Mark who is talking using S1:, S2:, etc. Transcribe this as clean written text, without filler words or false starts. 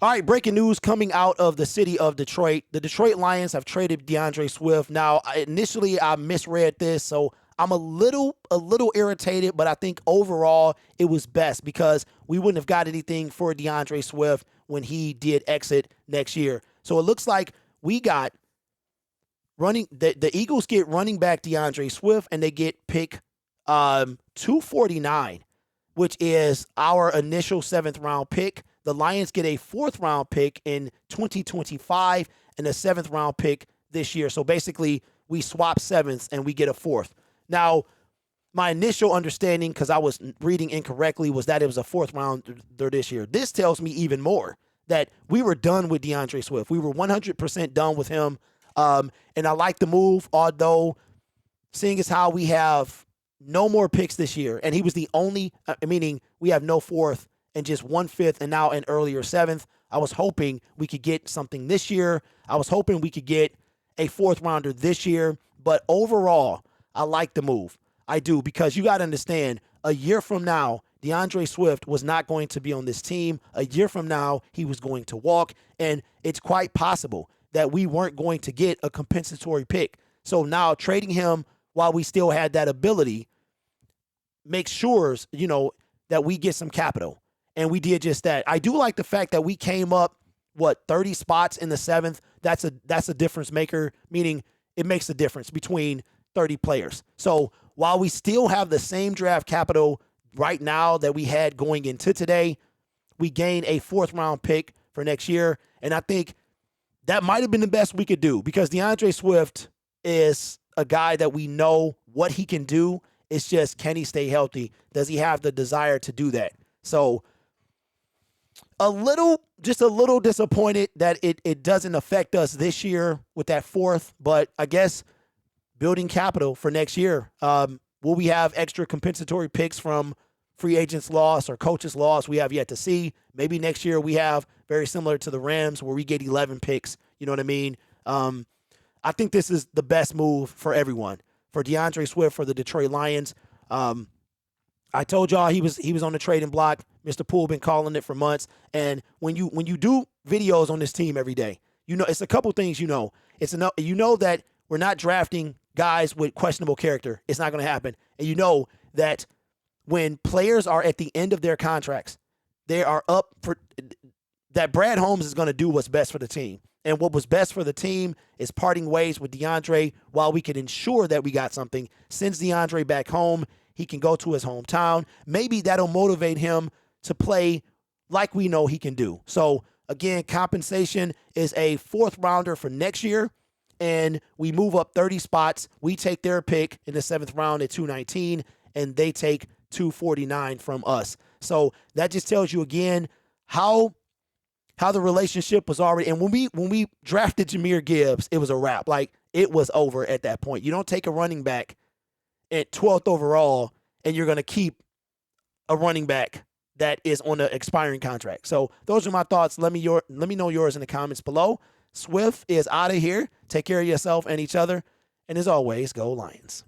S1: All right, breaking news coming out of the city of Detroit. The Detroit Lions have traded DeAndre Swift. Now, initially I misread this, so I'm a little irritated, but I think overall it was best because we wouldn't have got anything for DeAndre Swift when he did exit next year. So it looks like we got the Eagles get running back DeAndre Swift, and they get pick 249, which is our initial 7th round pick. The Lions get a 4th round pick in 2025 and a 7th round pick this year. So basically, we swap 7ths and we get a 4th. Now, my initial understanding, because I was reading incorrectly, was that it was a 4th rounder this year. This tells me even more that we were done with DeAndre Swift. We were 100% done with him. And I like the move, although seeing as how we have no more picks this year, and he was the only, meaning we have no 4th and just 1/5 and now an earlier 7th. I was hoping we could get something this year. I was hoping we could get a 4th rounder this year. But overall, I like the move. I do, because you got to understand, a year from now, DeAndre Swift was not going to be on this team. A year from now, he was going to walk, and it's quite possible that we weren't going to get a compensatory pick. So now trading him while we still had that ability makes sure, that we get some capital. And we did just that. I do like the fact that we came up, 30 spots in the 7th. That's a difference maker, meaning it makes a difference between 30 players. So while we still have the same draft capital right now that we had going into today, we gain a 4th round pick for next year. And I think that might have been the best we could do, because DeAndre Swift is a guy that we know what he can do. It's just, can he stay healthy? Does he have the desire to do that? So just a little disappointed that it doesn't affect us this year with that 4th, but I guess building capital for next year. Will we have extra compensatory picks from free agents loss or coaches loss? We have yet to see. Maybe next year we have very similar to the Rams where we get 11 picks. You know what I mean? I think this is the best move for everyone. For DeAndre Swift, for the Detroit Lions. I told y'all he was on the trading block. Mr. Poole been calling it for months. And when you do videos on this team every day, it's a couple things. It's enough. That we're not drafting guys with questionable character. It's not going to happen. And that when players are at the end of their contracts, they are up for that. Brad Holmes is going to do what's best for the team. And what was best for the team is parting ways with DeAndre while we can ensure that we got something. Sends DeAndre back home. He can go to his hometown. Maybe that'll motivate him to play like we know he can do. So, again, compensation is a 4th rounder for next year, and we move up 30 spots. We take their pick in the 7th round at 219, and they take 249 from us. So that just tells you, again, how the relationship was already. And when we drafted Jahmyr Gibbs, it was a wrap. Like, it was over at that point. You don't take a running back at 12th overall, and you're going to keep a running back that is on an expiring contract. So those are my thoughts. Let me know yours in the comments below. Swift is out of here. Take care of yourself and each other. And as always, go Lions.